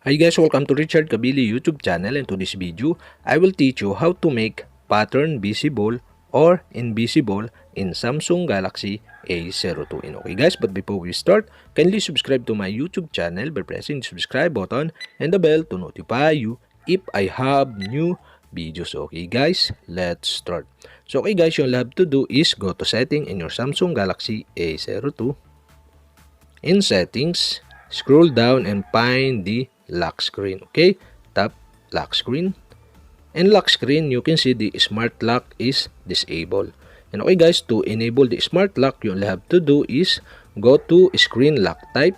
Hi guys, welcome to Richard Kabili YouTube channel, and to this video, I will teach you how to make pattern visible or invisible in Samsung Galaxy A02. And okay guys, but before we start, kindly subscribe to my YouTube channel by pressing the subscribe button and the bell to notify you if I have new videos. Okay guys, let's start. So okay guys, you'll have to do is go to setting in your Samsung Galaxy A02. In settings, scroll down and find the lock screen. Okay, tap lock screen. In lock screen, you can see the smart lock is disabled. And okay guys, to enable the smart lock, you'll have to do is go to screen lock type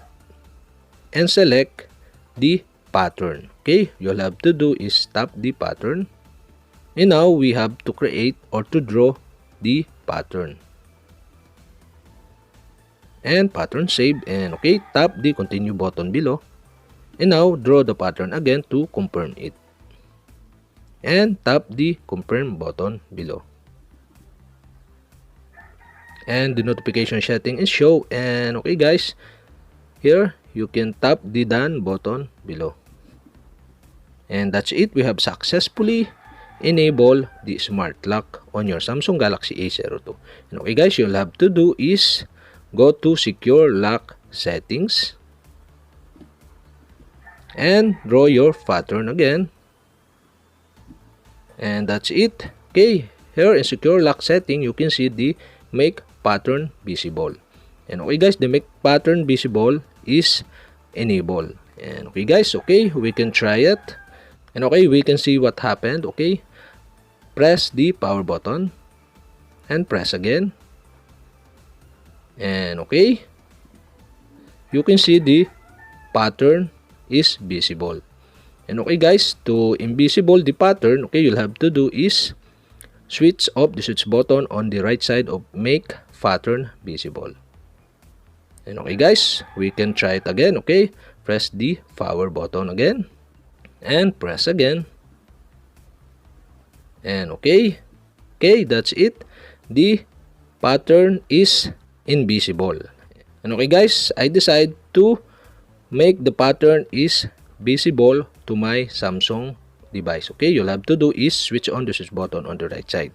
and select the pattern. Okay, you'll have to do is tap the pattern. And now we have to create or to draw the pattern. And pattern saved, and okay, tap the continue button below, and now draw the pattern again to confirm it, and tap the confirm button below, and the notification setting is show. And okay guys, here you can tap the done button below, and that's it. We have successfully enabled the smart lock on your Samsung Galaxy A02. And okay guys, you'll have to do is go to secure lock settings and draw your pattern again, and that's it. Okay, here in secure lock setting, you can see the make pattern visible. And okay guys, the make pattern visible is enabled. And okay guys, okay, we can try it, and okay, we can see what happened. Okay, press the power button and press again. And okay, you can see the pattern is visible. And okay guys, to invisible the pattern, okay, you'll have to do is switch off the switch button on the right side of make pattern visible. And okay guys, we can try it again. Okay, press the power button again and press again. And okay, that's it. The pattern is invisible. And okay guys, I decide to make the pattern is visible to my Samsung device. Okay, you'll have to do is switch on the switch button on the right side.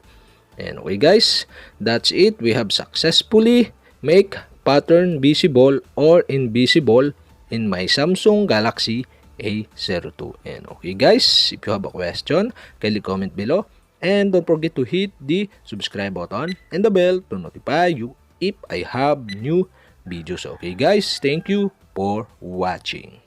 And okay guys, that's it. We have successfully make pattern visible or invisible in my Samsung Galaxy A02. And okay guys, if you have a question, kindly comment below, and don't forget to hit the subscribe button and the bell to notify you if I have new videos. Okay guys, thank you for watching.